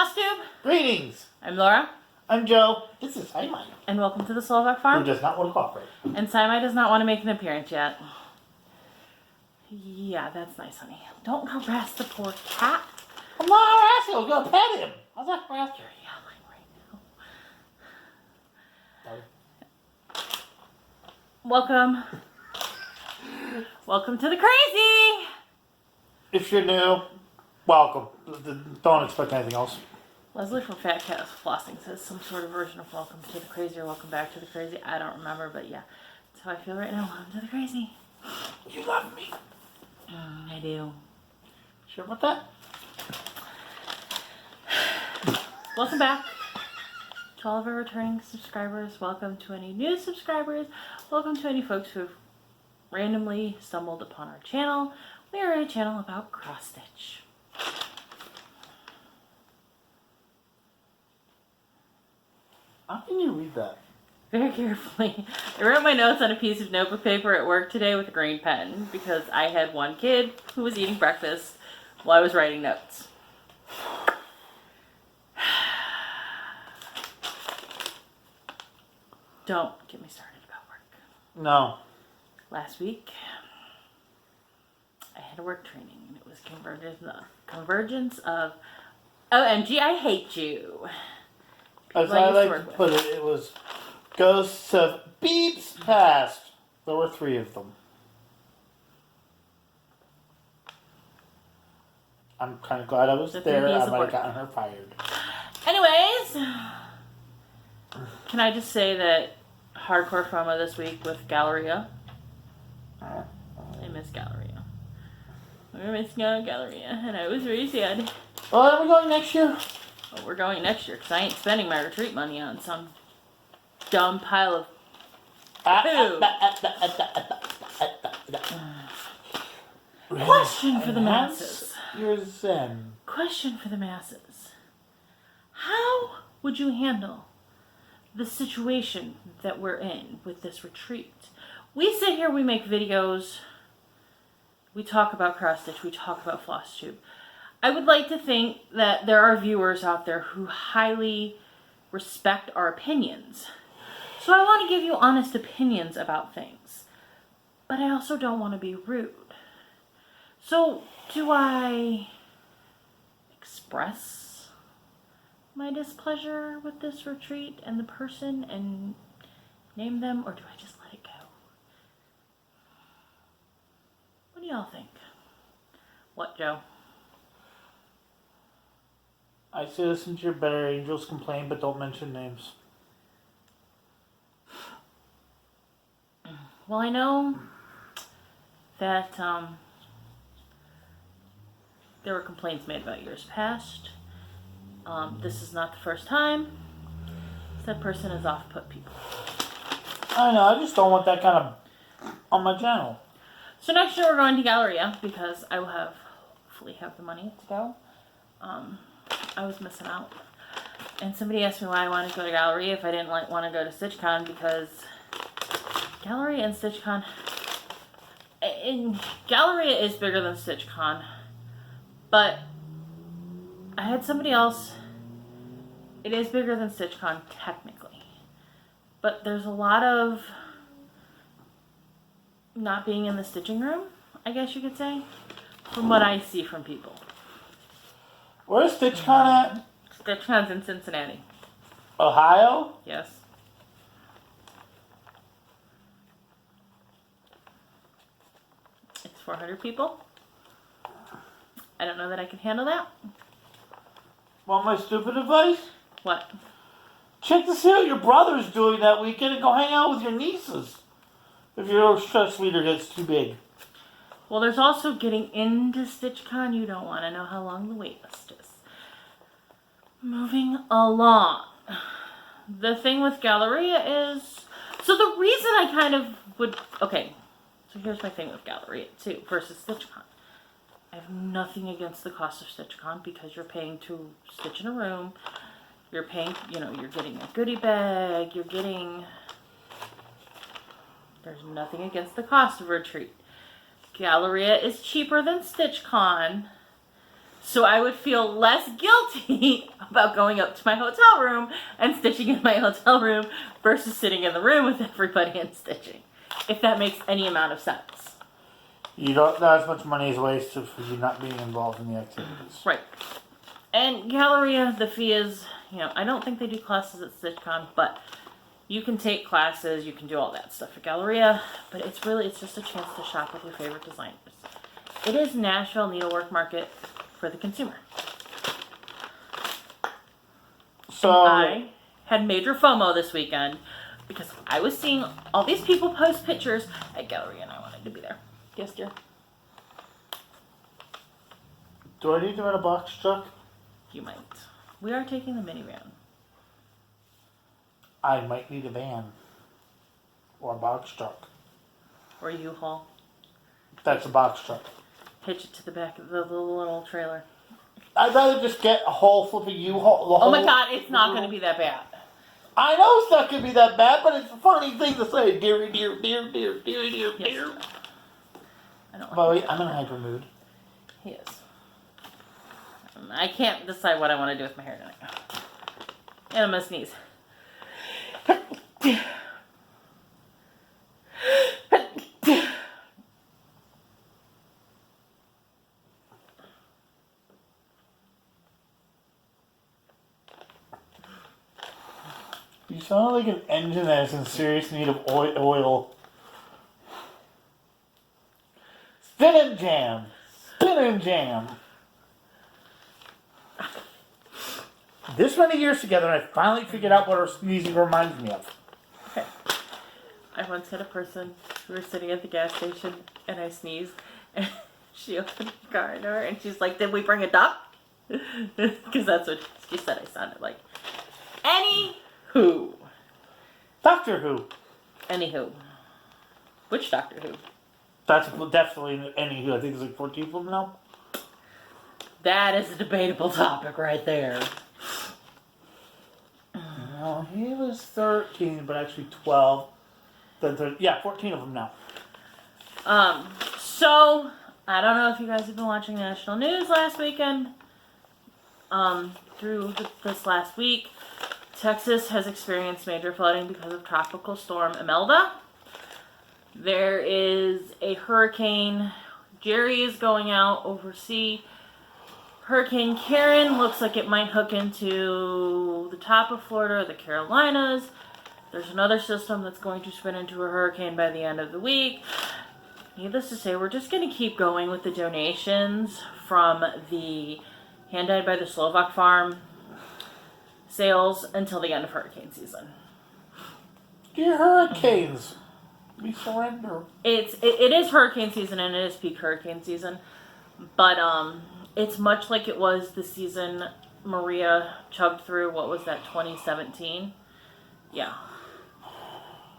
Flosstube. Greetings. I'm Laura. I'm Joe. This is Simon. And welcome to the Slovak Farm. Who does not want to cooperate. And Simon does not want to make an appearance yet. Yeah, that's nice, honey. Don't harass the poor cat. I'm not harassing him. Go pet him. How's that harassing? You're yelling right now. Sorry. Welcome. Welcome to the crazy. If you're new, welcome. Don't expect anything else. Leslie from Fat Cat Flossing says some sort of version of welcome to the crazy or welcome back to the crazy. I don't remember, but yeah. That's how I feel right now. Welcome to the crazy. You love me. I do. Sure about that? Welcome back to all of our returning subscribers. Welcome to any new subscribers. Welcome to any folks who have randomly stumbled upon our channel. We are a channel about cross stitch. How can you read that? Very carefully. I wrote my notes on a piece of notebook paper at work today with a green pen because I had one kid who was eating breakfast while I was writing notes. Don't get me started about work. No. Last week, I had a work training, and it was convergence of OMG, I hate you. As I like to put it, it was ghosts of beeps past. There were 3 of them. I'm kind of glad I was there. I might have gotten her fired. Anyways, can I just say that hardcore FOMO this week with Galleria? I miss Galleria. I miss Galleria, and I was very sad. Well, are we going next year? Well, we're going next year because I ain't spending my retreat money on some dumb pile of poo. Question for the masses. You're zen. Question for the masses. How would you handle the situation that we're in with this retreat? We sit here, we make videos, we talk about cross stitch, we talk about Flosstube. I would like to think that there are viewers out there who highly respect our opinions. So I want to give you honest opinions about things. But I also don't want to be rude. So do I express my displeasure with this retreat and the person and name them, or do I just let it go? What do y'all think? What, Joe? I say listen to your better angels complain, but don't mention names. Well, I know that there were complaints made about years past. This is not the first time. Said person has off-put people. I know, I just don't want that kind of on my channel. So next year we're going to Galleria because I will hopefully have the money to go. I was missing out. And somebody asked me why I wanted to go to Galleria if I didn't want to go to StitchCon, because Galleria and StitchCon, Galleria is bigger than StitchCon, but I had somebody else. It is bigger than StitchCon technically, but there's a lot of not being in the stitching room, I guess you could say, from what I see from people. Where's StitchCon at? StitchCon's in Cincinnati. Ohio? Yes. It's 400 people. I don't know that I can handle that. Want my stupid advice? What? Check to see what your brother's doing that weekend and go hang out with your nieces. If your stress leader gets too big. Well, there's also getting into StitchCon. You don't want to know how long the wait list is. Moving along. The thing with Galleria is... So the reason I kind of would... Okay, so here's my thing with Galleria too versus StitchCon. I have nothing against the cost of StitchCon because you're paying to stitch in a room. You're paying, you're getting a goodie bag. You're getting... There's nothing against the cost of a retreat. Galleria is cheaper than StitchCon. So I would feel less guilty about going up to my hotel room and stitching in my hotel room versus sitting in the room with everybody and stitching. If that makes any amount of sense. You don't, not as much money is wasted for you not being involved in the activities. Right. And Galleria, the fee is, I don't think they do classes at StitchCon, but you can take classes, you can do all that stuff at Galleria, but it's just a chance to shop with your favorite designers. It is Nashville Needlework Market for the consumer. So I had major FOMO this weekend because I was seeing all these people post pictures at Galleria and I wanted to be there. Yes, dear. do I need to rent a box truck? You might. We are taking the minivan. I might need a van. Or a box truck. Or U-Haul. That's a box truck. Hitch it to the back of the little trailer. I'd rather just get a whole flipping U-Haul. Oh my god, it's not going to be that bad. I know it's not going to be that bad, but it's a funny thing to say. Dear, dear, dear, dear, dear, dear, Yes. dear. I don't By the like way, I'm in a hyper mood. He is. I can't decide what I want to do with my hair tonight. And I'm going to sneeze. You sound like an engine that is in serious need of oil. Spin and jam. Spin and jam. This many years together, I finally figured out what her sneezing reminds me of. Okay. I once had a person, we were sitting at the gas station, and I sneezed, and she opened the car door, and she's like, did we bring a duck? Because that's what she said I sounded like. Anywho. Doctor Who. Anywho. Which Doctor Who? That's definitely any Who. I think there's like 14 of them now. That is a debatable topic right there. No, he was 13, but actually 12. Then 14 of them now. So, I don't know if you guys have been watching national news last weekend. Through this last week, Texas has experienced major flooding because of Tropical Storm Imelda. There is a hurricane. Jerry is going out overseas. Hurricane Karen looks like it might hook into the top of Florida, the Carolinas. There's another system that's going to spin into a hurricane by the end of the week. Needless to say, we're just going to keep going with the donations from the Hand-Dyed by the Slovak Farm sales until the end of hurricane season. Dear hurricanes, we surrender. It is hurricane season and it is peak hurricane season, but it's much like it was the season Maria chugged through. What was that, 2017? Yeah.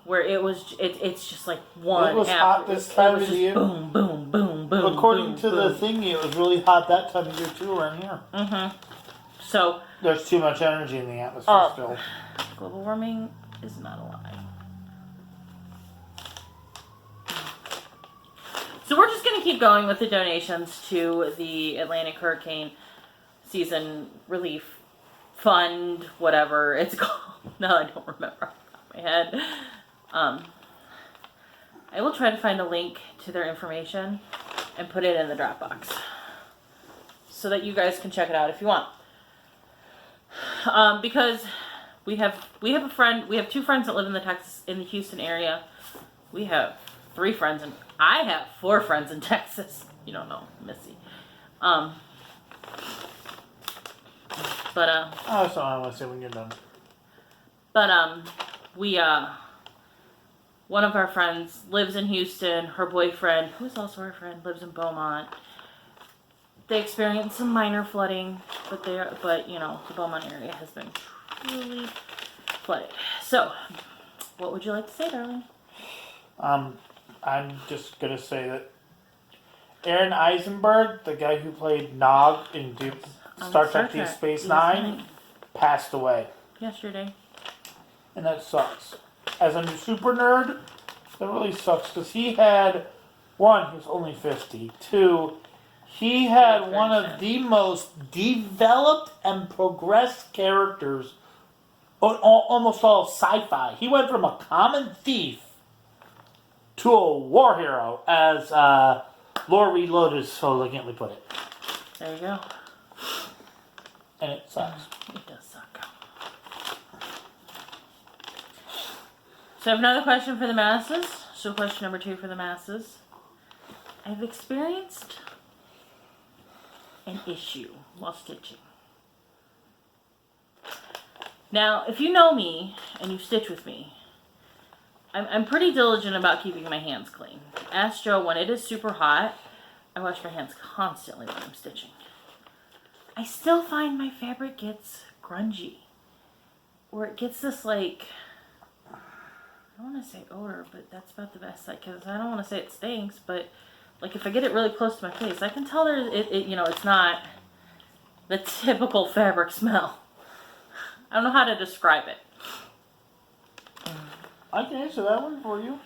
Where it's just like one. It was after, hot this time of year. Boom, boom, boom, boom. According boom, to the thingy, it was really hot that time of year too around here. Mm-hmm. So there's too much energy in the atmosphere still. Global warming is not a lie. So we're just going to keep going with the donations to the Atlantic Hurricane Season Relief Fund, whatever it's called. No, I don't remember off the top of my head. I will try to find a link to their information and put it in the Dropbox so that you guys can check it out if you want. Because we have a friend, we have two friends that live in the Houston area. We have 3 friends, and I have 4 friends in Texas. You don't know, Missy. Oh, that's what I want to say when you're done. But one of our friends lives in Houston. Her boyfriend, who's also our friend, lives in Beaumont. They experienced some minor flooding, but the Beaumont area has been truly flooded. So, what would you like to say, darling? I'm just gonna say that Aaron Eisenberg, the guy who played Nog in Star Trek Deep Space Nine, passed away. Yesterday. And that sucks. As a super nerd, that really sucks because he had, 1, he was only 50. 2, He had one of the most developed and progressed characters, almost all sci-fi. He went from a common thief to a war hero, as Lore Reloaded so elegantly put it. There you go. And it sucks. It does suck. So I have another question for the masses. So question number 2 for the masses. I've experienced an issue while stitching. Now, if you know me and you stitch with me, I'm pretty diligent about keeping my hands clean. Ask Joe, when it is super hot, I wash my hands constantly when I'm stitching. I still find my fabric gets grungy. Or it gets this like, I don't want to say odor, but that's about the best because I don't want to say it stinks, but like if I get it really close to my face, I can tell it's not the typical fabric smell. I don't know how to describe it. I can answer that one for you.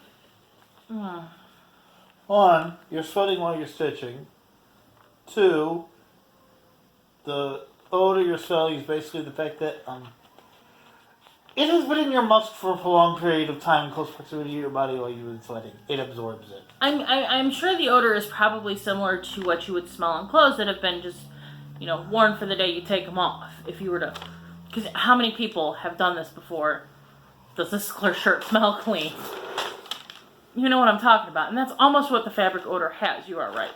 One, you're sweating while you're stitching. 2, the odor you're smelling is basically the fact that it has been in your musk for a prolonged period of time, close proximity to your body while you've been sweating. It absorbs it. I'm sure the odor is probably similar to what you would smell on clothes that have been just, worn for the day you take them off. If you were to, because how many people have done this before? Does this clear shirt smell clean? You know what I'm talking about. And that's almost what the fabric odor has. You are right.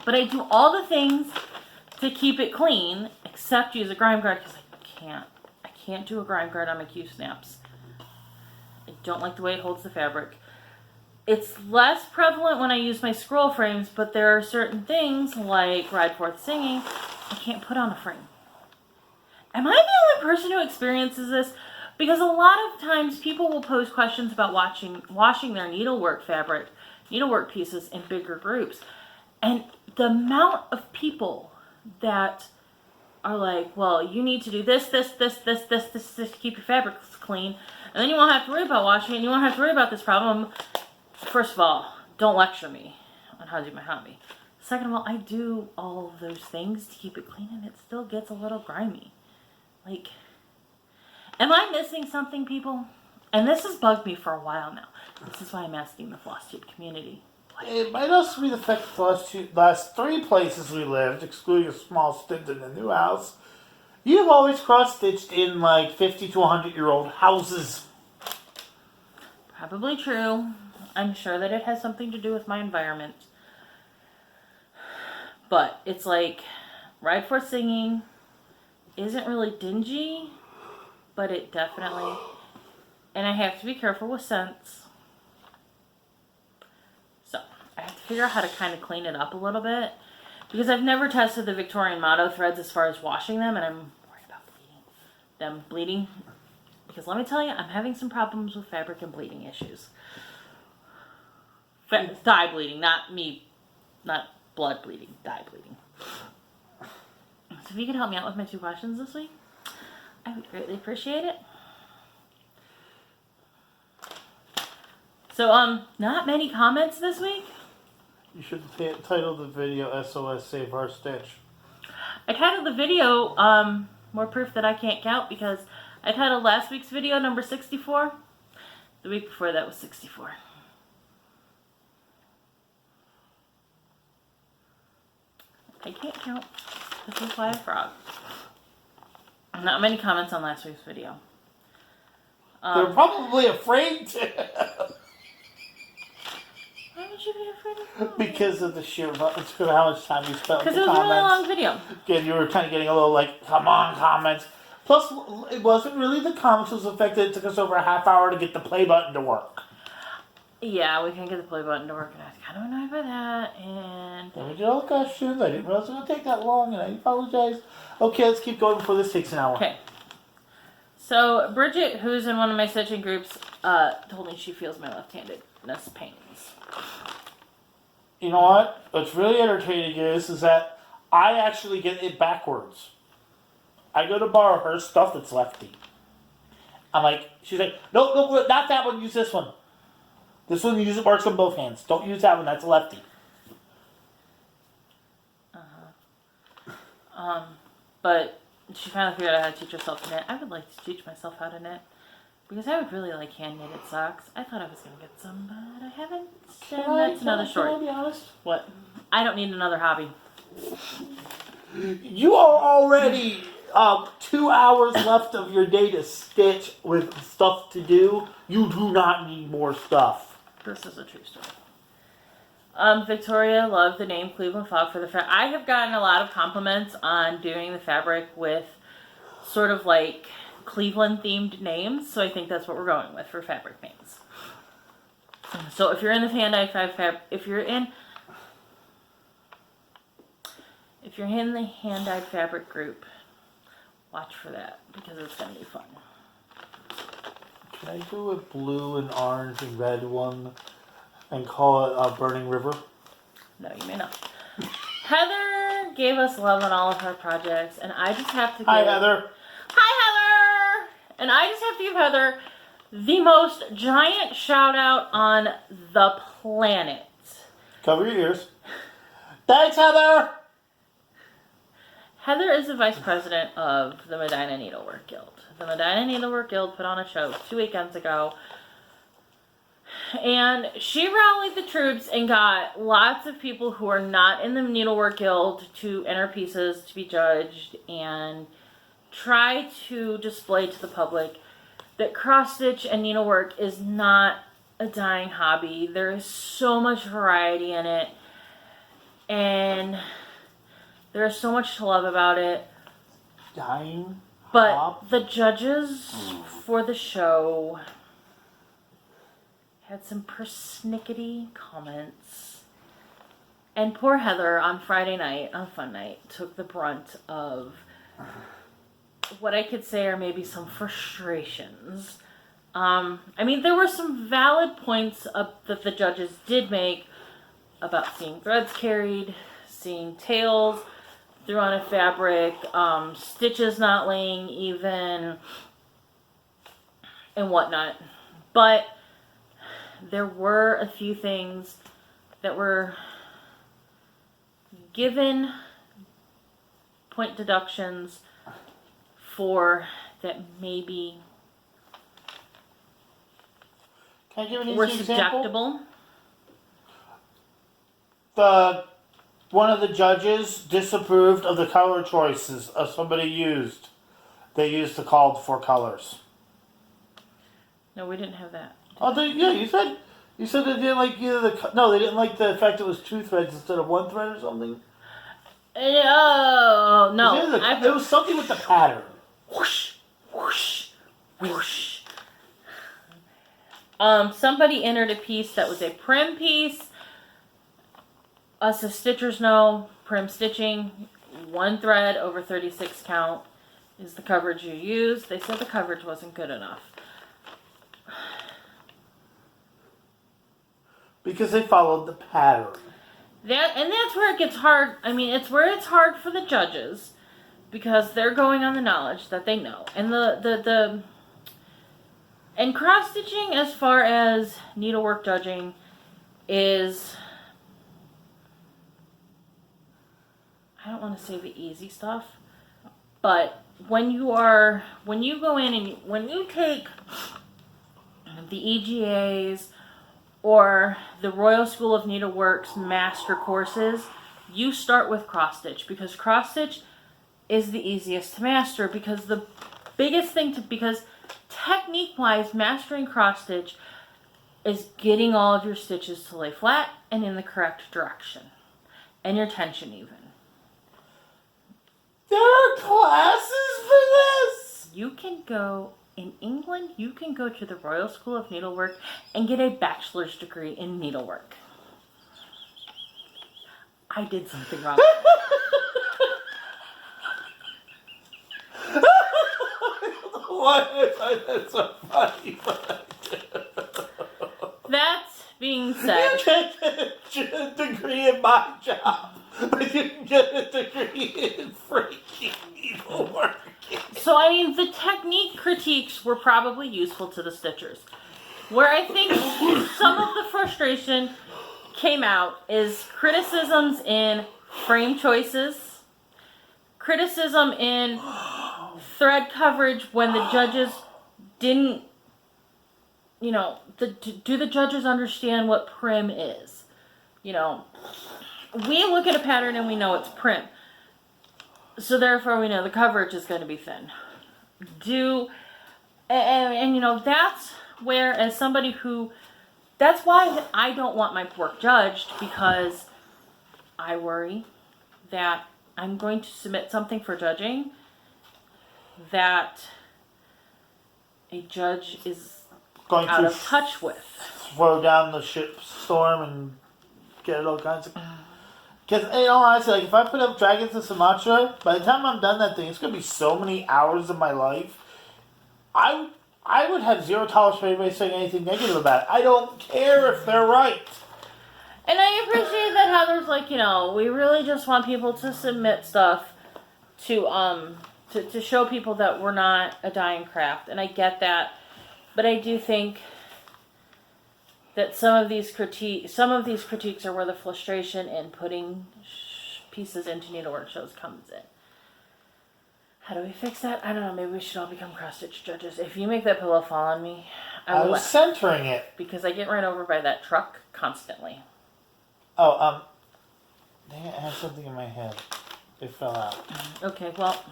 But I do all the things to keep it clean, except use a grime guard because I can't do a grime guard on my Q snaps. I don't like the way it holds the fabric. It's less prevalent when I use my scroll frames, but there are certain things like Ride Forth Singing I can't put on a frame. Am I the only person who experiences this? Because a lot of times people will pose questions about washing their needlework pieces in bigger groups. And the amount of people that are like, well, you need to do this to keep your fabrics clean. And then you won't have to worry about washing it. And you won't have to worry about this problem. First of all, don't lecture me on how to do my hobby. Second of all, I do all of those things to keep it clean and it still gets a little grimy. Like, am I missing something, people? And this has bugged me for a while now. This is why I'm asking the Flosstube community. It might also be the fact that the last 3 places we lived, excluding a small stint in the new house, you've always cross-stitched in like 50 to 100-year-old houses. Probably true. I'm sure that it has something to do with my environment. But it's like, Ride Forth Singing isn't really dingy, but it definitely, and I have to be careful with scents. So, I have to figure out how to kind of clean it up a little bit, because I've never tested the Victorian motto threads as far as washing them, and I'm worried about them bleeding. Because let me tell you, I'm having some problems with fabric and bleeding issues. Dye bleeding, not blood bleeding, dye bleeding. So if you could help me out with my 2 questions this week, I would greatly appreciate it. So, not many comments this week. You should title the video SOS Save Our Stitch. I titled the video, More Proof That I Can't Count, because I titled last week's video number 64. The week before that was 64. I can't count. This is why I frog. Not many comments on last week's video. They're probably afraid to. Why would you be afraid of that? Because of the sheer, it's because of how much time you spent with the comments. Because it was a really long video. Again, you were kind of getting a little like, come on, comments. Plus, it wasn't really the comments, it was the fact that it took us over a half hour to get the play button to work. Yeah, we couldn't get the play button to work, and I was kind of annoyed by that, and... Then we did all the questions, I didn't realize it was going to take that long, and I apologize. Okay, let's keep going before this takes an hour. Okay. So, Bridget, who's in one of my stitching groups, told me she feels my left-handedness pains. You know what? What's really entertaining is that I actually get it backwards. I go to borrow her stuff that's lefty. I'm like, she's like, no, not that one, use this one. This one, works on both hands. Don't use that one, that's a lefty. But she finally figured out how to teach herself to knit. I would like to teach myself how to knit. Because I would really like hand knitted socks. I thought I was going to get some, but I haven't. That's another story. Can I be honest? What? I don't need another hobby. You are already 2 hours left of your day to stitch with stuff to do. You do not need more stuff. This is a true story. Victoria loved the name Cleveland Fog for the fabric. I have gotten a lot of compliments on doing the fabric with sort of like Cleveland themed names, so I think that's what we're going with for fabric names. So if you're in the hand-dyed if you're in the hand-dyed fabric group, watch for that because it's gonna be fun. Can I do a blue and orange and red one and call it Burning River? No, you may not. Heather gave us love on all of her projects, and I just have to give... Hi, Heather. Hi, Heather! And I just have to give Heather the most giant shout out on the planet. Cover your ears. Thanks, Heather! Heather is the vice president of the Medina Needlework Guild. The Medina Needlework Guild put on a show 2 weekends ago. And she rallied the troops and got lots of people who are not in the Needlework Guild to enter pieces to be judged and try to display to the public that cross-stitch and needlework is not a dying hobby. There is so much variety in it. And there is so much to love about it. Dying? But the judges for the show had some persnickety comments. And poor Heather on Friday night, on Fun Night, took the brunt of what I could say are maybe some frustrations. I mean, there were some valid points that the judges did make about seeing threads carried, seeing tails through on a fabric, stitches not laying even, and whatnot. But there were a few things that were given point deductions for that maybe Can I give an easy were example? subjectable. One of the judges disapproved of the color choices somebody used. They used the called for colors. No, we didn't have that. Oh, yeah, you said they didn't like either they didn't like the fact it was 2 threads instead of 1 thread or something. Oh no! It was something with the pattern. Whoosh, whoosh, whoosh. Somebody entered a piece that was a prim piece. Us as stitchers know, prim stitching, 1 thread over 36 count is the coverage you use. They said the coverage wasn't good enough. Because they followed the pattern. That's where it gets hard. I mean, it's where it's hard for the judges because they're going on the knowledge that they know. And and cross stitching as far as needlework judging is, I don't want to say the easy stuff, but when you go in and when you take the EGAs or the Royal School of Needlework's master courses, you start with cross stitch because cross stitch is the easiest to master because the biggest thing because technique wise mastering cross stitch is getting all of your stitches to lay flat and in the correct direction and your tension even. There are classes for this? You can go, in England, you can go to the Royal School of Needlework and get a bachelor's degree in needlework. I did something wrong. Why I that's so funny, but That being said, you get a degree in my job, but you can get a degree in freaking needlework. so I mean, the technique critiques were probably useful to the stitchers. Where I think some of the frustration came out is criticisms in frame choices, criticism in thread coverage when the judges didn't, do the judges understand what prim is? We look at a pattern and we know it's prim. So therefore we know the coverage is going to be thin. That's where, as somebody who, that's why I don't want my work judged, because I worry that I'm going to submit something for judging that a judge is Going out to of touch with. Throw down the ship storm and get all kinds of... Because, honestly, like, if I put up Dragons of Sumatra, by the time I'm done that thing, it's going to be so many hours of my life. I would have zero tolerance for anybody saying anything negative about it. I don't care if they're right. And I appreciate that Heather's like, we really just want people to submit stuff to show people that we're not a dying craft. And I get that. But I do think that some of these critiques are where the frustration in putting pieces into needlework shows comes in. How do we fix that? I don't know. Maybe we should all become cross-stitch judges. If you make that pillow fall on me, I will was laugh. centering it. Because I get run over by that truck constantly. Oh, dang it, I had something in my head. It fell out. Okay, well.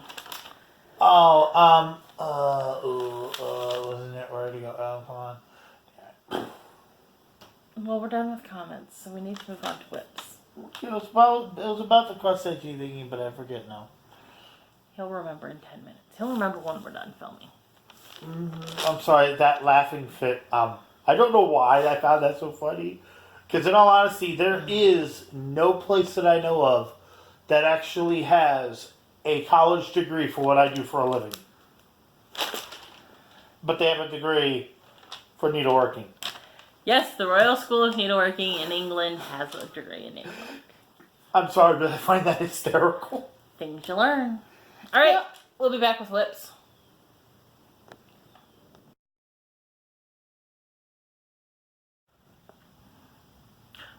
Wasn't it ready to go? Oh, come on. Well, we're done with comments, so we need to move on to whips. It was about the cross-stitch thingy, but I forget now. He'll remember in 10 minutes. He'll remember when we're done filming. I'm sorry, that laughing fit. I don't know why I found that so funny. Because in all honesty, there is no place that I know of that actually has a college degree for what I do for a living. But they have a degree for needleworking. Yes, the Royal School of Needleworking in England has a degree in needlework. I'm sorry, but I find that hysterical. Things you learn. All right, We'll be back with whips.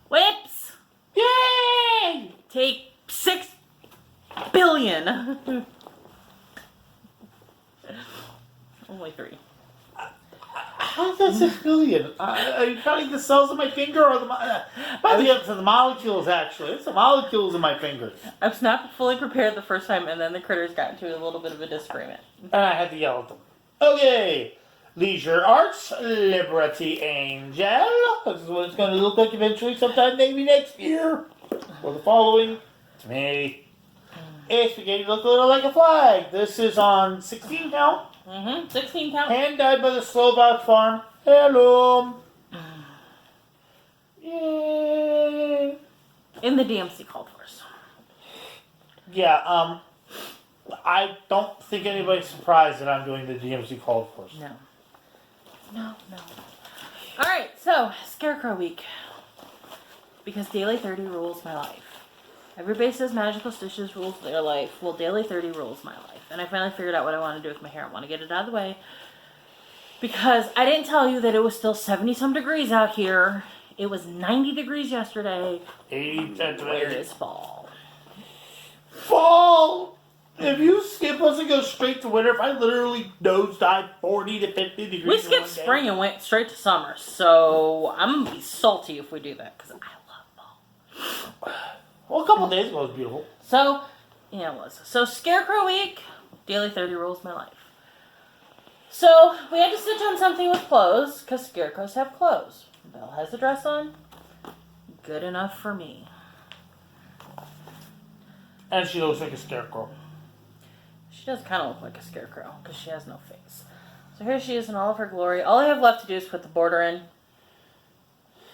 Whips! Yay! Take 6 billion. Only 3. How's that 6 billion? Are you counting the cells in my finger or the molecules, actually? It's the molecules in my fingers. I was not fully prepared the first time, and then the critters got into a little bit of a disagreement. And I had to yell at them. Okay. Leisure Arts, Liberty Angel. This is what it's going to look like eventually, sometime maybe next year. Or the following. It's me. It's beginning to look a little like a flag. This is on 16 count. 16 count. Hand dyed by the Slovak farm. Hello. Yay. In the DMC called for us. Yeah, I don't think anybody's surprised that I'm doing the DMC called for us. No. Alright, so, Scarecrow Week. Because Daily 30 rules my life. Everybody says Magical Stitches rules their life. Well, Daily 30 rules my life. And I finally figured out what I want to do with my hair. I want to get it out of the way. Because I didn't tell you that it was still 70-some degrees out here. It was 90 degrees yesterday. 80 degrees. Where is fall? Fall! If you skip us and go straight to winter, if I literally nosedive 40 to 50 degrees. We skipped spring and went straight to summer. So I'm going to be salty if we do that. Because I love fall. Well, a couple of days ago it was beautiful. So, yeah, it was. So, Scarecrow Week, Daily 30 rules my life. So, we had to stitch on something with clothes, because scarecrows have clothes. Belle has a dress on. Good enough for me. And she looks like a scarecrow. She does kind of look like a scarecrow, because she has no face. So here she is in all of her glory. All I have left to do is put the border in.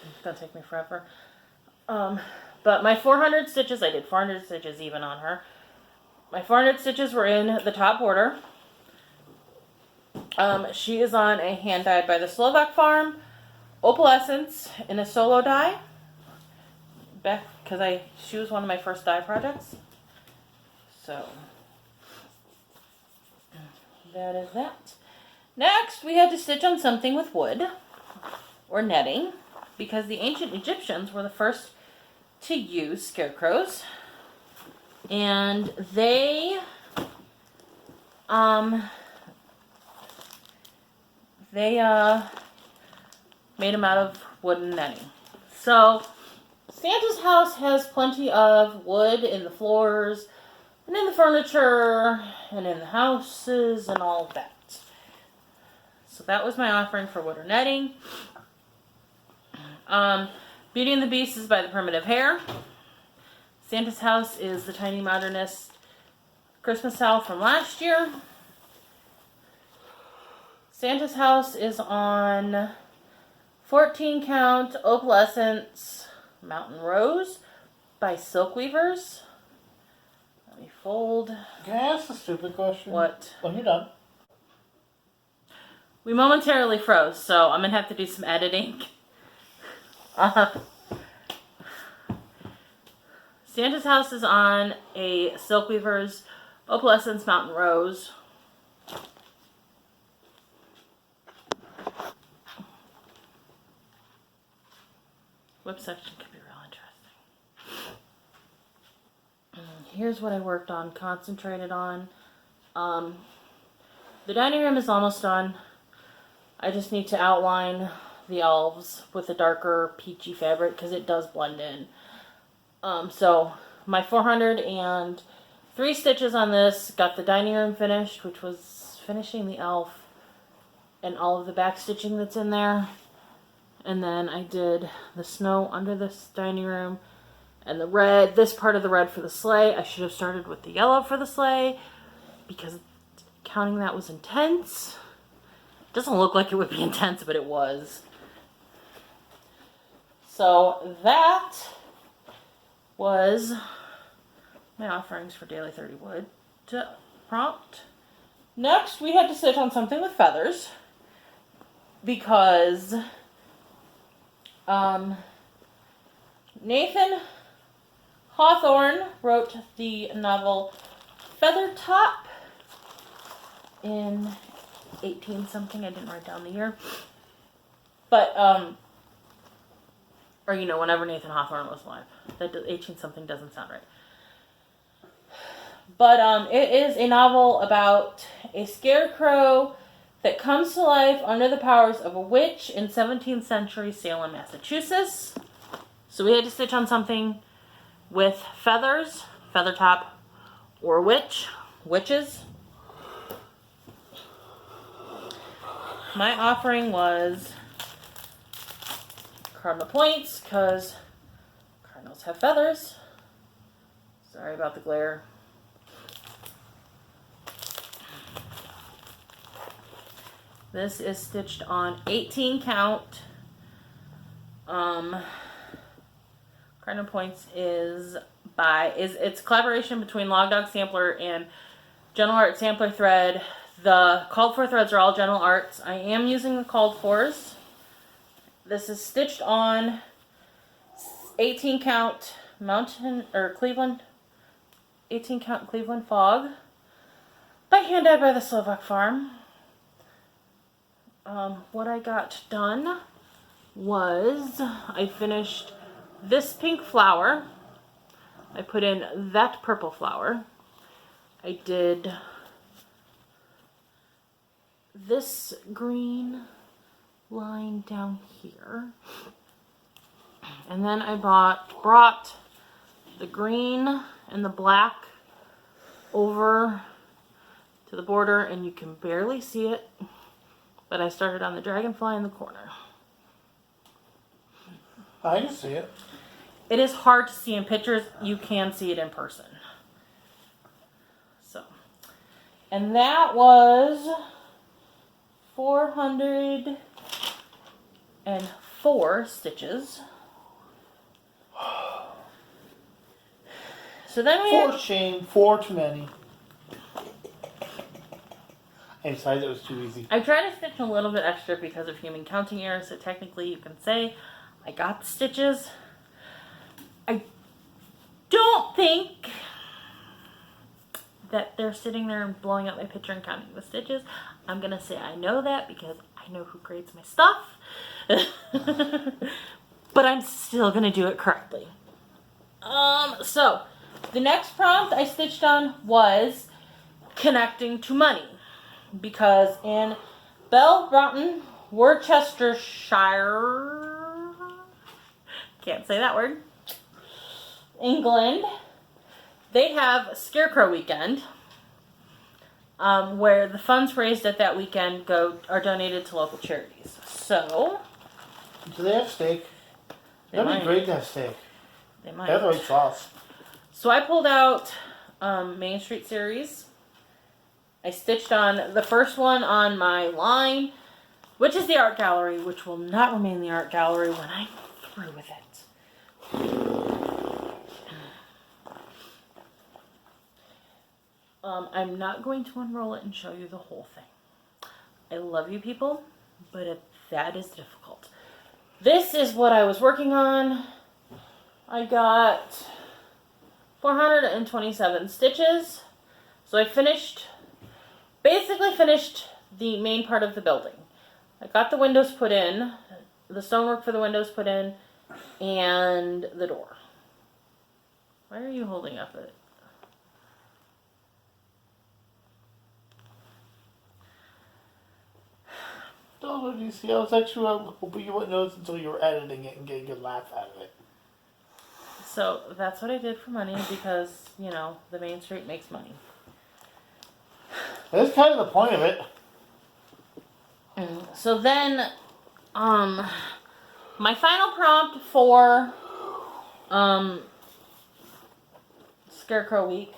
It's going to take me forever. But my 400 stitches, I did 400 stitches even on her. My 400 stitches were in the top border. She is on a hand dyed by the Slovak farm opalescence in a solo dye. Back because she was one of my first dye projects. So that is that. Next, we had to stitch on something with wood or netting because the ancient Egyptians were the first to use scarecrows And they made them out of wooden netting. So Santa's house has plenty of wood in the floors and in the furniture and in the houses and all of that. So that was my offering for wood or netting. Beauty and the Beast is by the Primitive Hair. Santa's house is the Tiny Modernist Christmas owl from last year. Santa's house is on 14 count Opalescence Mountain Rose by Silk Weavers. Let me fold. Can I ask a stupid question? What? When you're done. We momentarily froze, so I'm going to have to do some editing. Santa's house is on a Silk Weavers Opalescence Mountain Rose. Whip section could be real interesting. Here's what I worked on, concentrated on. The dining room is almost done. I just need to outline the elves with a darker peachy fabric because it does blend in. So my 403 stitches on this got the dining room finished, which was finishing the elf and all of the back stitching that's in there. And then I did the snow under this dining room and the red, this part of the red for the sleigh. I should have started with the yellow for the sleigh because counting that was intense. It doesn't look like it would be intense, but it was. So that was my offerings for Daily 30 Wood prompt. Next, we had to stitch on something with feathers because Nathan Hawthorne wrote the novel Feathertop in 18 something. I didn't write down the year. But, or you know, whenever Nathan Hawthorne was alive. That 18 something doesn't sound right. But it is a novel about a scarecrow that comes to life under the powers of a witch in 17th century Salem, Massachusetts. So we had to stitch on something with feathers, feathertop, or witches. My offering was cardinal points because cardinals have feathers. Sorry about the glare. This is stitched on 18 count. Cardinal Points is it's collaboration between Log Dog Sampler and Gentle Art Sampler Thread. The called for threads are all Gentle Arts. I am using the called fors. This is stitched on 18 count Cleveland 18 count Cleveland Fog by hand dyed by the Slovak Farm. What I got done was I finished this pink flower. I put in that purple flower. I did this green line down here. And then I brought the green and the black over to the border, and you can barely see it. But I started on the dragonfly in the corner. I can see it. It is hard to see in pictures. You can see it in person. So, and that was 404 stitches. So then we Four shame, four too many. I decided it was too easy. I tried to stitch a little bit extra because of human counting errors, so technically you can say I got the stitches. I don't think that they're sitting there and blowing up my picture and counting the stitches. I'm going to say I know that because I know who grades my stuff. But I'm still going to do it correctly. So The next prompt I stitched on was connecting to money. Because in Bell Broughton, Worcestershire, can't say that word, England, they have Scarecrow Weekend, where the funds raised at that weekend are donated to local charities. So, Do they have steak? That'd be great to have steak. They might. They have the right sauce. So I pulled out Main Street series. I stitched on the first one on my line, which is the art gallery, which will not remain the art gallery when I'm through with it. I'm not going to unroll it and show you the whole thing. I love you people, but that is difficult. This is what I was working on. I got 427 stitches. So I basically finished the main part of the building. I got the windows put in, the stonework for the windows put in, and the door. Why are you holding up it? Oh, you see, I was actually hoping you wouldn't notice until you were editing it and getting a good laugh out of it. So that's what I did for money because, you know, the Main Street makes money. That's kind of the point of it. So then, my final prompt for Scarecrow Week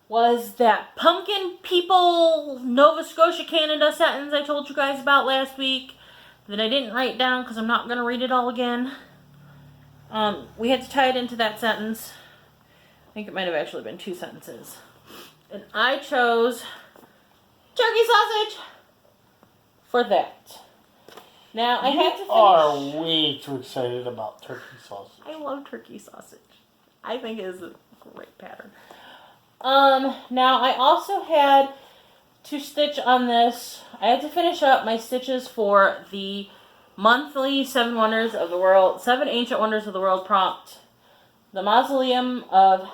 was that Pumpkin People Nova Scotia, Canada sentence I told you guys about last week that I didn't write down because I'm not going to read it all again. We had to tie it into that sentence. I think it might have actually been 2 sentences. And I chose turkey sausage for that. Now, I had to finish. You are way too excited about turkey sausage. I love turkey sausage. I think it is a great pattern. Now, I also had to stitch on this. I had to finish up my stitches for the monthly 7 Ancient Wonders of the World prompt. The Mausoleum of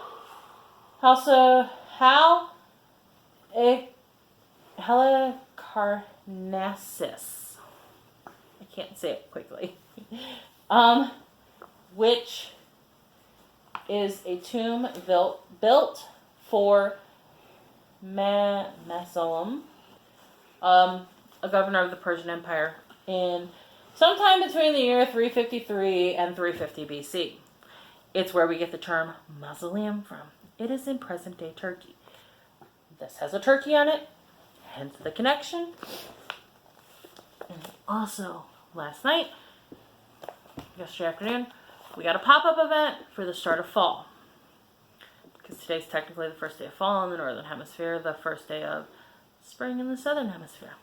Halicarnassus. I can't say it quickly. Which is a tomb built for Massalam, a governor of the Persian Empire, in sometime between the year 353 and 350 BC. It's where we get the term mausoleum from. It is in present-day Turkey. This has a turkey on it, hence the connection. And also, last night, yesterday afternoon, we got a pop-up event for the start of fall. Because today's technically the first day of fall in the Northern Hemisphere, the first day of spring in the Southern Hemisphere.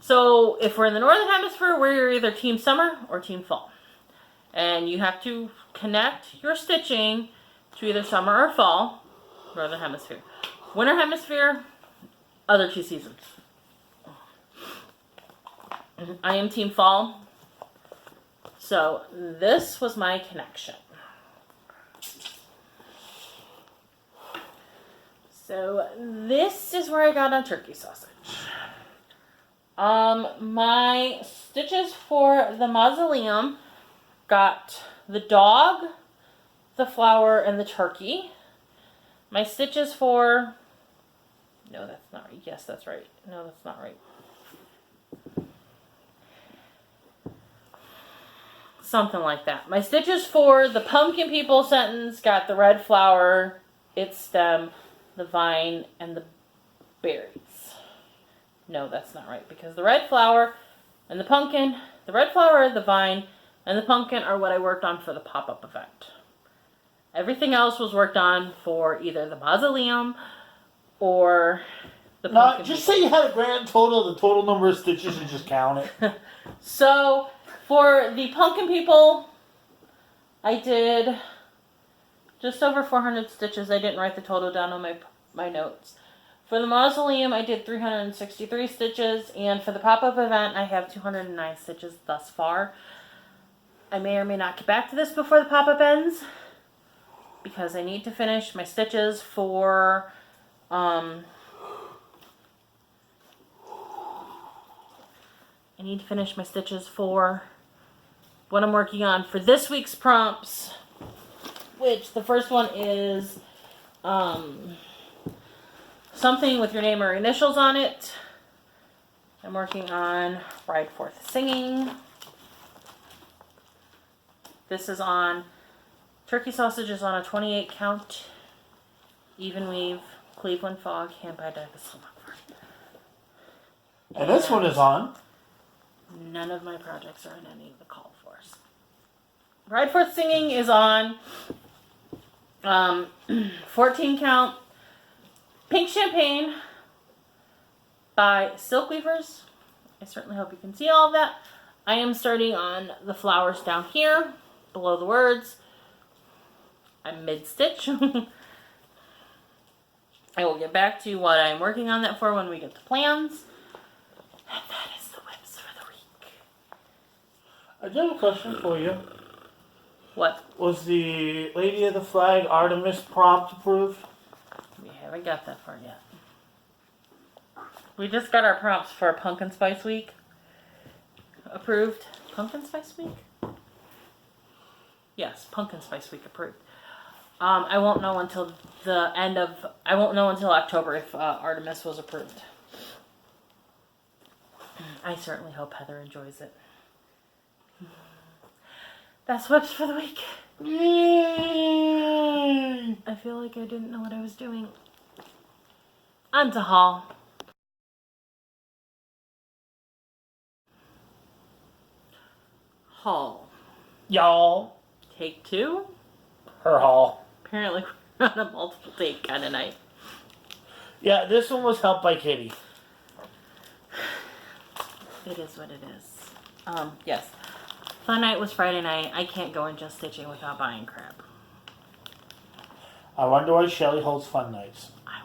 So, if we're in the Northern Hemisphere, we're either Team Summer or Team Fall. And you have to connect your stitching to either summer or fall, Northern Hemisphere. Winter Hemisphere, other 2 seasons. I am Team Fall. So, this was my connection. So, this is where I got on turkey sausage. My stitches for the mausoleum got the dog, the flower, and the turkey. My stitches for... No, that's not right. Yes, that's right. No, that's not right. Something like that. My stitches for the Pumpkin People sentence got the red flower, its stem, the vine, and the berries. No, that's not right, because the red flower and the pumpkin, the red flower, the vine, and the pumpkin are what I worked on for the pop-up event. Everything else was worked on for either the mausoleum or the pumpkin. Just say you had a grand total, the total number of stitches, and just count it. So, for the Pumpkin People, I did just over 400 stitches. I didn't write the total down on my notes. For the Mausoleum, I did 363 stitches, and for the pop-up event, I have 209 stitches thus far. I may or may not get back to this before the pop-up ends. because I need to finish my stitches for I need to finish my stitches for what I'm working on for this week's prompts, which the first one is something with your name or initials on it. I'm working on Ride Forth Singing. This is on turkey sausages on a 28 count, even weave, Cleveland fog, hand by Douglas. And this one is on. None of my projects are in any of the call fors. Ride Forth Singing is on 14 count, Pink Champagne by Silk Weavers. I certainly hope you can see all of that. I am starting on the flowers down here, below the words. I'm mid-stitch. I will get back to what I'm working on that for when we get to plans. And that is the whips for the week. I do have a question for you. What? Was the Lady of the Flag Artemis prompt approved? We haven't got that far yet. We just got our prompts for Pumpkin Spice Week approved. Pumpkin Spice Week? Yes, Pumpkin Spice Week approved. I won't know until I won't know until October if Artemis was approved. I certainly hope Heather enjoys it. That's whips for the week. Yay! I feel like I didn't know what I was doing. On to haul. Haul. Y'all. Take 2. Her haul. Apparently we're on a multiple take kind of night. Yeah, this one was helped by Kitty. It is what it is. Yes. Fun night was Friday night. I can't go in just stitching without buying crap. I wonder why Shelly holds fun nights. I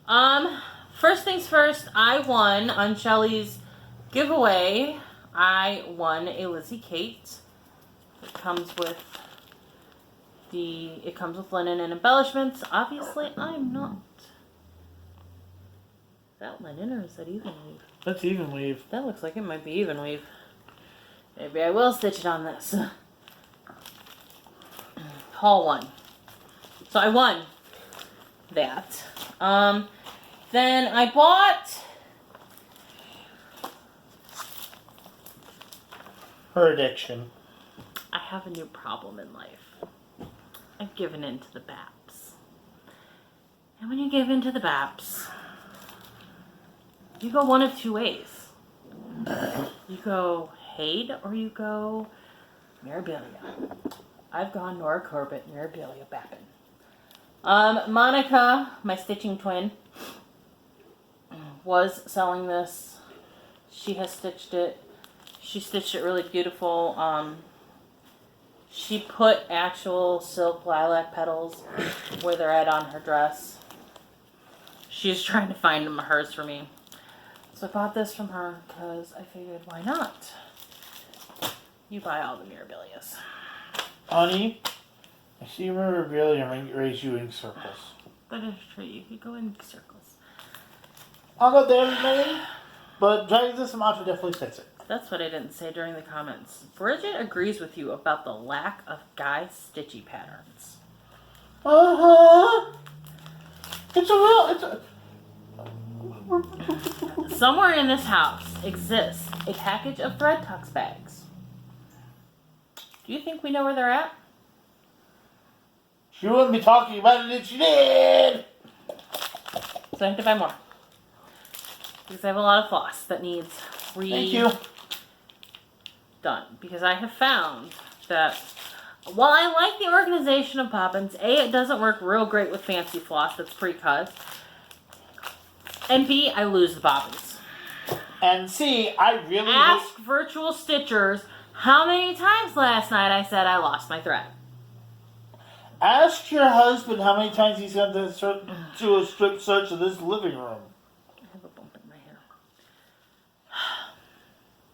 wonder. First things first, I won on Shelly's giveaway. I won a Lizzie Kate. It comes with linen and embellishments. Obviously, I'm not. Is that linen or is that even weave? That's even weave. That looks like it might be even weave. Maybe I will stitch it on this. Haul 1. So I won that. Then I bought Her addiction. I have a new problem in life. I've given in to the BAPs. And when you give in to the BAPs, you go one of 2 ways. You go Hade or you go Mirabilia. I've gone Nora Corbett, Mirabilia, Bappin. Monica, my stitching twin, was selling this. She has stitched it. She stitched it really beautiful. She put actual silk lilac petals where they're at on her dress. She's trying to find them hers for me. So I bought this from her because I figured, why not? You buy all the Mirabilias. Honey, I see Mirabilia raise you in circles. That is true. You could go in circles. I'll go there, maybe, but Dragons of Sumatra definitely fits it. That's what I didn't say during the comments. Bridget agrees with you about the lack of guy stitchy patterns. Somewhere in this house exists a package of thread tux bags. Do you think we know where they're at? She wouldn't be talking about it if she did. So I have to buy more. Because I have a lot of floss that needs Thank you. done. Because I have found that while I like the organization of Poppins, A, it doesn't work real great with fancy floss that's pre-cut. And B, I lose the bobbins. And C, I really Ask virtual stitchers how many times last night I said I lost my thread. ask your husband how many times he's had to do a strip search of this living room. I have a bump in my hair.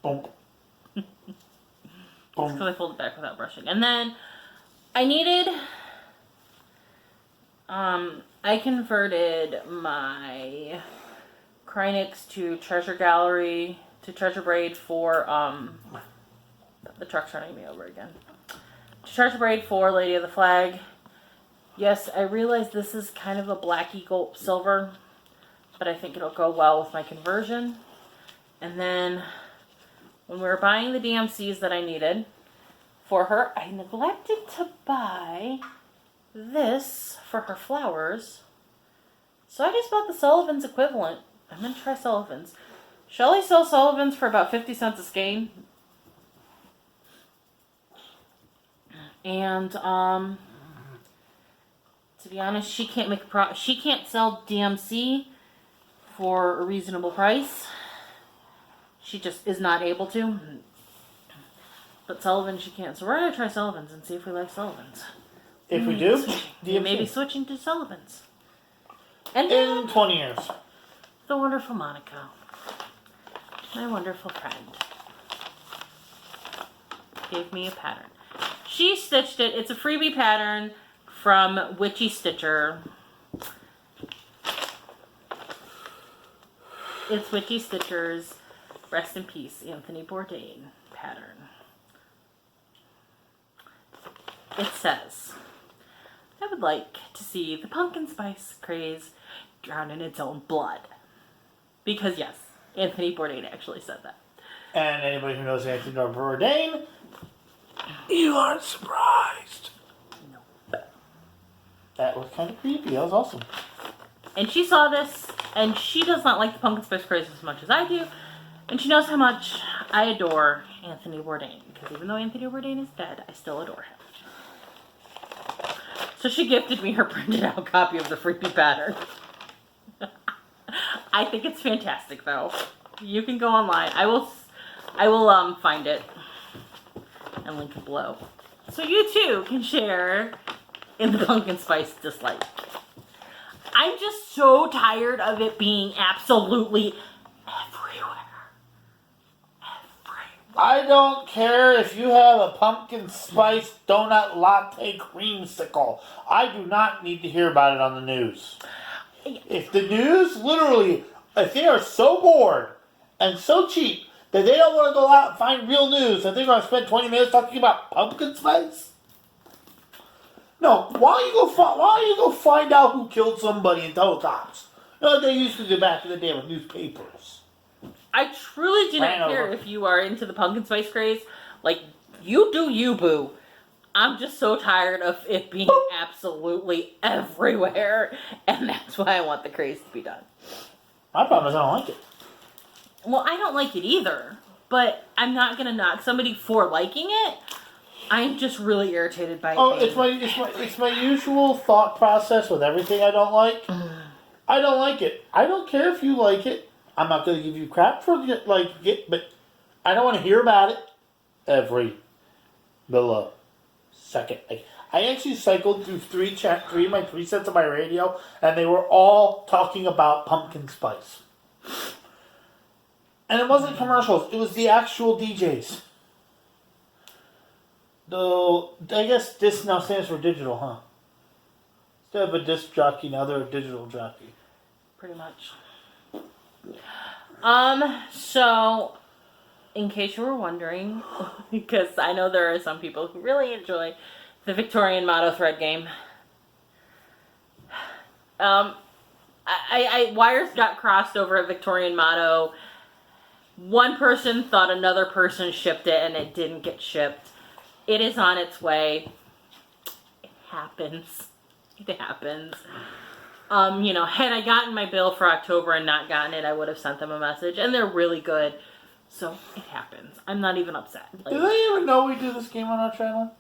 Bump. Because I pulled it back without brushing. And then I needed, I converted my Krynix to Treasure Gallery, to Treasure Braid for, the truck's running me over again. To Treasure Braid for Lady of the Flag. Yes, I realize this is kind of a blacky gold silver, but I think it'll go well with my conversion. And then, when we were buying the DMCs that I needed for her, I neglected to buy this for her flowers. So I just bought the Sullivan's equivalent. I'm going to try Sullivan's. Shelly sells Sullivan's for about 50 cents a skein. And, to be honest, she can't make she can't sell DMC for a reasonable price. She just is not able to. But Sullivan she can. So we're going to try Sullivan's and see if we like Sullivan's. If we do, we may be switching to Sullivan's. And in 20 years. The wonderful Monica. My wonderful friend. Gave me a pattern. She stitched it. It's a freebie pattern from Witchy Stitcher. It's Witchy Stitcher's Rest in Peace Anthony Bourdain pattern. It says, I would like to see the pumpkin spice craze drown in its own blood. Because yes, Anthony Bourdain actually said that. And anybody who knows Anthony Bourdain, you aren't surprised. No. That was kind of creepy. That was awesome. And she saw this, and she does not like the pumpkin spice craze as much as I do. And she knows how much I adore Anthony Bourdain. Because even though Anthony Bourdain is dead, I still adore him. So she gifted me her printed out copy of the freebie pattern. I think it's fantastic, though. You can go online. I will find it and link it below, so you too can share in the pumpkin spice dislike. I'm just so tired of it being absolutely everywhere. I don't care if you have a pumpkin spice donut latte creamsicle. I do not need to hear about it on the news. If the news, literally, if they are so bored and so cheap that they don't want to go out and find real news, that they're going to spend 20 minutes talking about pumpkin spice? No, why don't you go find out who killed somebody and tell the cops? You know what they used to do back in the day with newspapers. I truly do not care if you are into the pumpkin spice craze. Like, you do you, boo. I'm just so tired of it being absolutely everywhere, and that's why I want the craze to be done. My problem is I don't like it. Well, I don't like it either, but I'm not going to knock somebody for liking it. I'm just really irritated by it. Oh, it's my usual thought process with everything I don't like. I don't like it. I don't care if you like it. I'm not going to give you crap for liking it, but I don't want to hear about it every millisecond. I actually cycled through three sets of my radio, and they were all talking about pumpkin spice. And it wasn't commercials; it was the actual DJs. Though I guess disc now stands for digital, huh? Instead of a disc jockey, now they're a digital jockey. Pretty much. So, in case you were wondering, because I know there are some people who really enjoy the Victorian motto thread game. Wires got crossed over a Victorian motto. One person thought another person shipped it and it didn't get shipped. It is on its way. It happens. It happens. Had I gotten my bill for October and not gotten it, I would have sent them a message. And they're really good. So, it happens. I'm not even upset. Do they even know we do this game on our channel?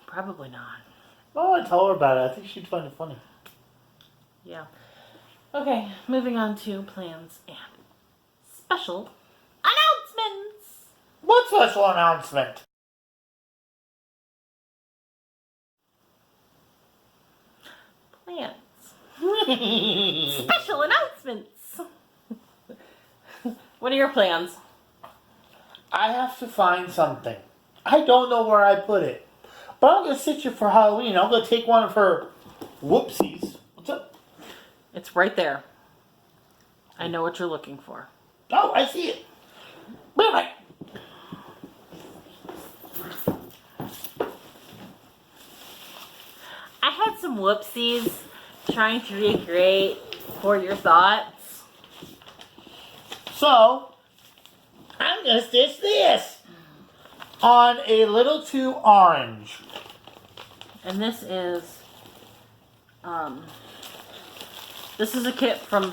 Probably not. Oh, I tell her about it. I think she'd find it funny. Yeah. Okay, moving on to plans and special announcements. What special announcement? Plans. Special announcements. What are your plans? I have to find something. I don't know where I put it. But I'm gonna stitch it for Halloween. I'm gonna take one of her whoopsies. What's up? It's right there. I know what you're looking for. Oh, I see it. Wait a minute. I had some whoopsies trying to recreate For Your Thoughts. So, I'm gonna stitch this on a little too orange. And this is a kit from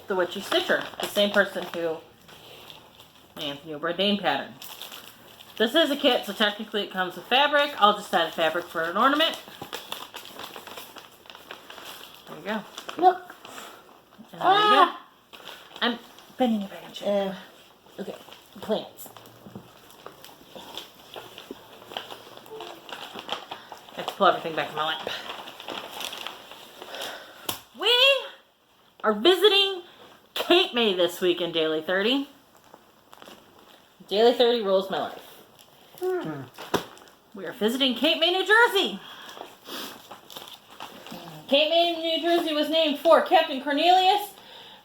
the Witchy Stitcher, the same person who made the Bourdain pattern. This is a kit, so technically it comes with fabric. I'll just add fabric for an ornament. There you go. Look. And there you go. I'm bending it back and shit. Okay, plants. I have to pull everything back in my lap. We are visiting Cape May this week in Daily 30. Daily 30 rules my life. We are visiting Cape May, New Jersey. Cape May, New Jersey was named for Captain Cornelius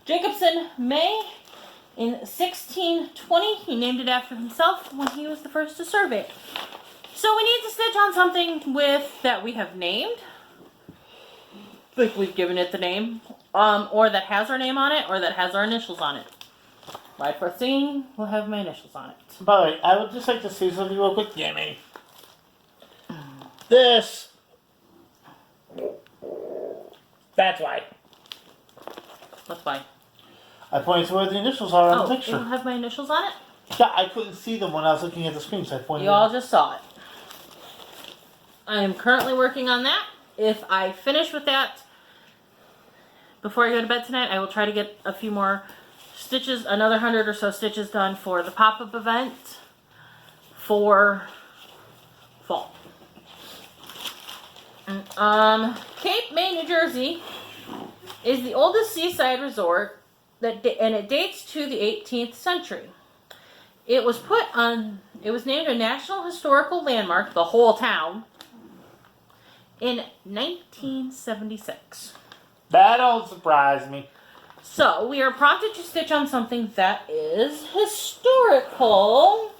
Jacobson May in 1620. He named it after himself when he was the first to survey it. So we need to stitch on something with that we have named. Like we've given it the name. Or that has our name on it, or that has our initials on it. Right for singing, we'll have my initials on it. By the way, I would just like to say something real quick. Gimme. This. That's why. That's why. I pointed to where the initials are on the It will picture. have my initials on it? Yeah, I couldn't see them when I was looking at the screen, so I pointed. You all just saw it. I am currently working on that. If I finish with that before I go to bed tonight, I will try to get a few more stitches, another 100 or so stitches done for the pop-up event for fall. Cape May, New Jersey is the oldest seaside resort and it dates to the 18th century. It was named a National Historical Landmark, the whole town, in 1976. That don't surprise me. So, we are prompted to stitch on something that is historical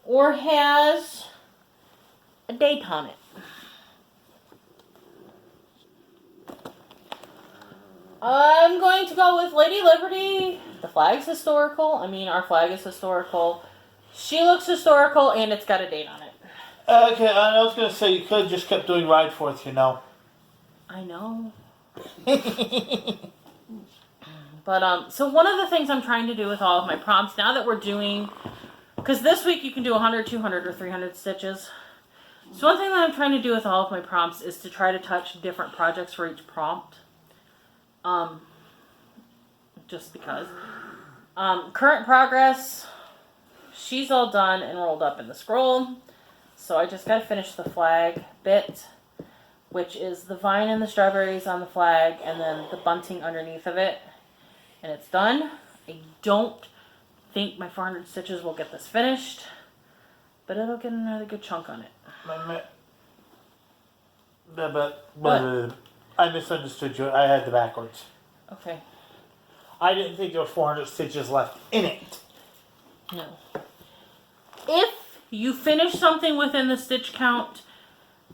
or has a date on it. I'm going to go with Lady Liberty. The flag's historical. I mean, our flag is historical. She looks historical, and it's got a date on it. Okay, I was gonna say you could have just kept doing Ride Forth, you know. I know. But, so one of the things I'm trying to do with all of my prompts, now that we're doing, because this week you can do 100, 200, or 300 stitches. So one thing that I'm trying to do with all of my prompts is to try to touch different projects for each prompt. Just because. Current progress, she's all done and rolled up in the scroll. So I just gotta finish the flag bit, which is the vine and the strawberries on the flag, and then the bunting underneath of it. And it's done. I don't think my 400 stitches will get this finished, but it'll get another good chunk on it. But I misunderstood you. I had the backwards. Okay. I didn't think there were 400 stitches left in it. No. If you finish something within the stitch count,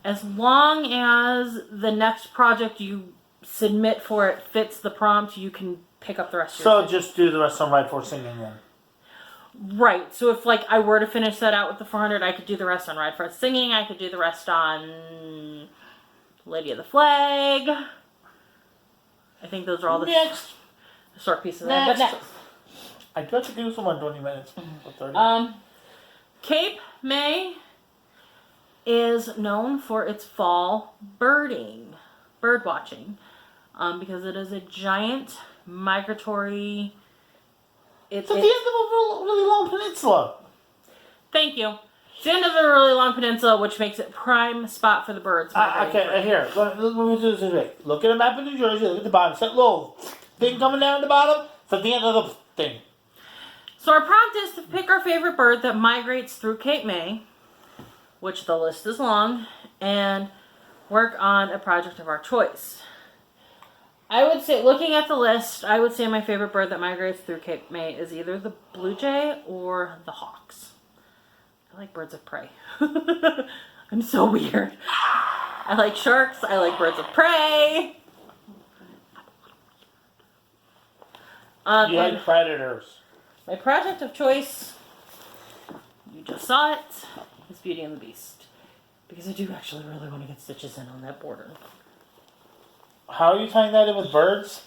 as long as the next project you submit for it fits the prompt, you can pick up the rest of your stitches. Just do the rest on Ride Forth Singing then. Right. So if I were to finish that out with the 400, I could do the rest on Ride Forth Singing. I could do the rest on Lady of the Flag. I think those are all the short pieces there. But next. I do have to do some on 20 minutes. 30. Cape May is known for its fall bird watching, because it is a giant migratory. It's at the end of a really long peninsula. Thank you. It's the end of a really long peninsula, which makes it prime spot for the birds. Okay, here. Let me do this way. Look at a map of New Jersey. Look at the bottom. It's that little thing coming down at the bottom. It's at the end of the thing. So our prompt is to pick our favorite bird that migrates through Cape May, which the list is long, and work on a project of our choice. I would say, looking at the list, I would say my favorite bird that migrates through Cape May is either the blue jay or the hawks. I like birds of prey. I'm so weird. I like sharks. I like birds of prey. You like predators. My project of choice, you just saw it, is Beauty and the Beast. Because I do actually really want to get stitches in on that border. How are you tying that in with birds?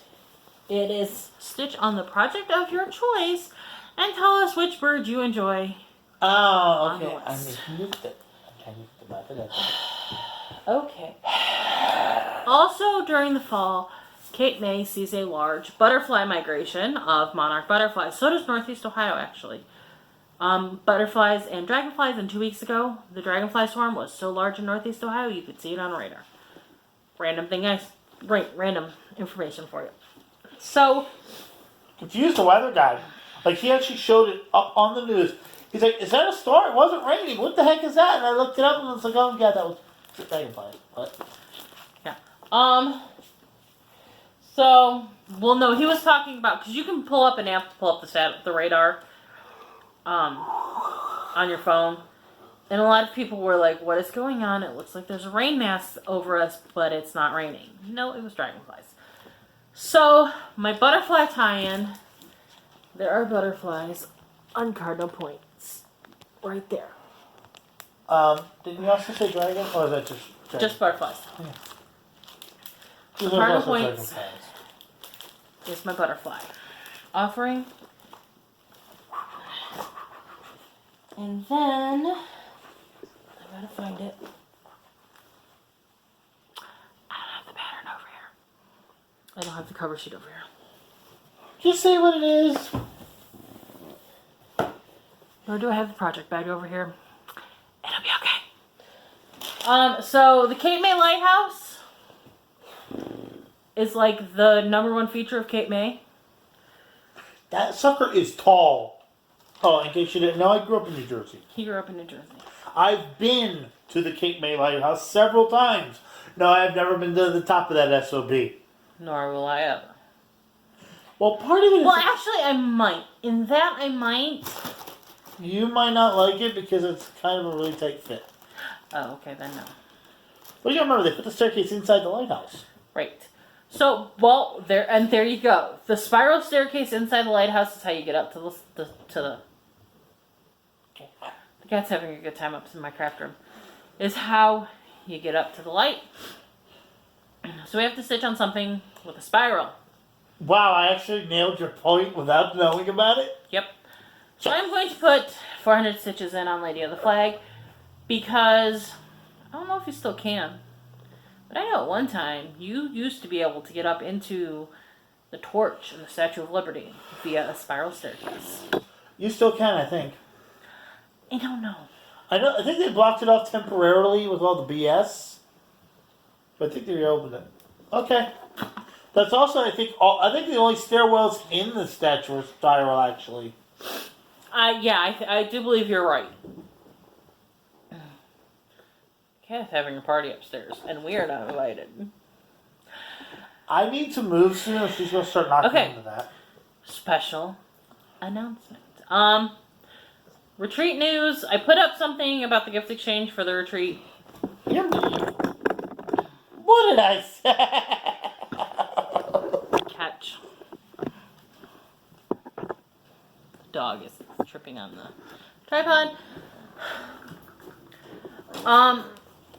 It is stitch on the project of your choice and tell us which bird you enjoy. Oh, okay. I missed it. I'm trying to get the Okay. Also, during the fall, Cape May sees a large butterfly migration of monarch butterflies. So does Northeast Ohio, actually. Butterflies and dragonflies, and 2 weeks ago, the dragonfly swarm was so large in Northeast Ohio, you could see it on radar. Random information for you. So, confused the weather guy. Like, he actually showed it up on the news. He's like, is that a storm? It wasn't raining. What the heck is that? And I looked it up and I was like, oh yeah, that was dragonfly. What? Yeah. So, well, no, he was talking about, because you can pull up an app to pull up the radar on your phone. And a lot of people were like, what is going on? It looks like there's a rain mass over us, but it's not raining. No, it was dragonflies. So, my butterfly tie-in, there are butterflies on cardinal points. Right there. Didn't you also say dragon? Or is that just dragon? Just butterflies. Yeah. Cardinal points is my butterfly offering. And then, I gotta find it. I don't have the pattern over here. I don't have the cover sheet over here. Just say what it is. Or do I have the project bag over here? It'll be okay. So the Cape May Lighthouse is like the #1 feature of Cape May. That sucker is tall. Oh, in case you didn't know, I grew up in New Jersey. He grew up in New Jersey. I've been to the Cape May Lighthouse several times. No, I've never been to the top of that SOB. Nor will I ever. Well, part of it is... Well, actually, I might. In that, I might. You might not like it because it's kind of a really tight fit. Oh, okay, then no. Well, you gotta remember, they put the staircase inside the lighthouse. Right. So, well, there you go. The spiral staircase inside the lighthouse is how you get up to the cat's having a good time up in my craft room. Is how you get up to the light. So we have to stitch on something with a spiral. Wow, I actually nailed your point without knowing about it. Yep. So I'm going to put 400 stitches in on Lady of the Flag because I don't know if you still can. But I know at one time you used to be able to get up into the torch and the Statue of Liberty via a spiral staircase. You still can, I think. I don't know. I think they blocked it off temporarily with all the BS. But I think they reopened it. Okay. That's also, I think the only stairwells in the statue are spiral, actually. I do believe you're right. Kath having a party upstairs, and we are not invited. I need to move soon if she's going to start knocking into that. Special announcement. Retreat news. I put up something about the gift exchange for the retreat. What did I say? Catch. Dog is tripping on the tripod.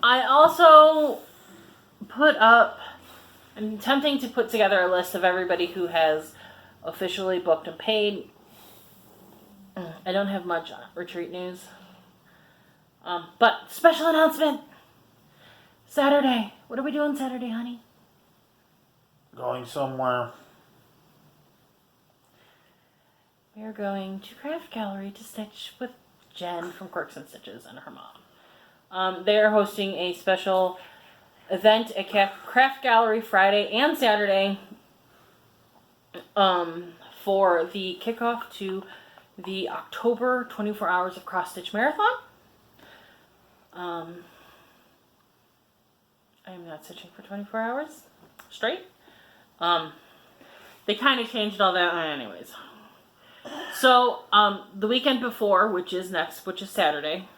I also put up, I'm attempting to put together a list of everybody who has officially booked and paid. I don't have much retreat news. But special announcement. Saturday. What are we doing Saturday, honey? Going somewhere. We're going to Craft Gallery to stitch with Jen from Quirks and Stitches and her mom. They're hosting a special event at Craft Gallery Friday and Saturday for the kickoff to the October 24 Hours of Cross Stitch Marathon. I am not stitching for 24 hours straight. They kind of changed all that anyways. So, the weekend before, which is Saturday,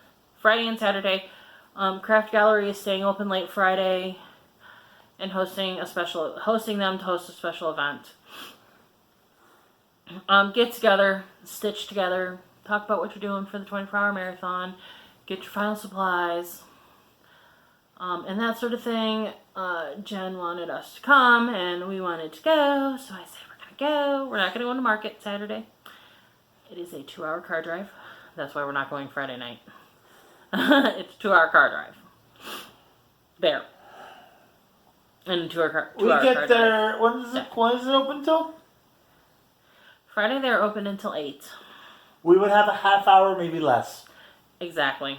Friday and Saturday, Craft Gallery is staying open late Friday and hosting them to host a special event. Get together, stitch together, talk about what you're doing for the 24-hour marathon, get your final supplies, and that sort of thing. Jen wanted us to come, and we wanted to go, so I said we're going to go. We're not going to go to market Saturday. It is a 2-hour car drive. That's why we're not going Friday night. It's a 2-hour car drive. There. And a 2-hour car We car get drive. there, when is it open till? Friday they're open until 8. We would have a half hour, maybe less. Exactly.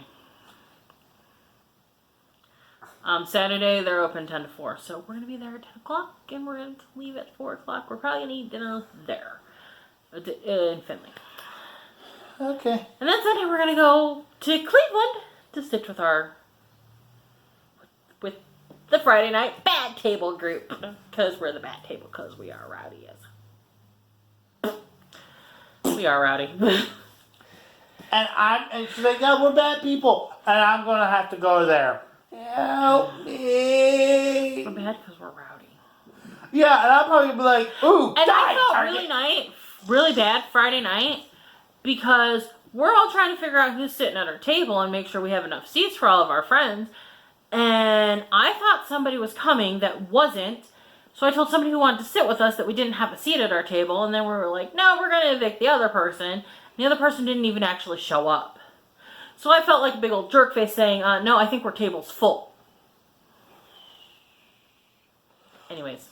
Saturday they're open 10 to 4. So we're going to be there at 10 o'clock and we're going to leave at 4 o'clock. We're probably going to eat dinner there. In Finley. Okay. And then Sunday we're going to go to Cleveland to stitch with the Friday night bad table group. Because we're the bad table, because we are rowdy as. We are rowdy. And she's like, yeah, we're bad people. And I'm going to have to go there. Help me. We're bad because we're rowdy. Yeah, and I'll probably be like, ooh, And I felt Target. really bad Friday night because we're all trying to figure out who's sitting at our table and make sure we have enough seats for all of our friends. And I thought somebody was coming that wasn't. So I told somebody who wanted to sit with us that we didn't have a seat at our table. And then we were like, no, we're going to evict the other person. And the other person didn't even actually show up. So I felt like a big old jerk face saying, no, I think our table's full. Anyways.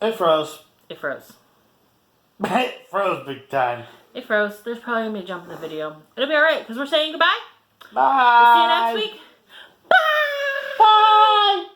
It froze. It froze. It froze big time. It froze. There's probably going to be a jump in the video. It'll be alright because we're saying goodbye. Bye. We'll see you next week. Bye! Bye.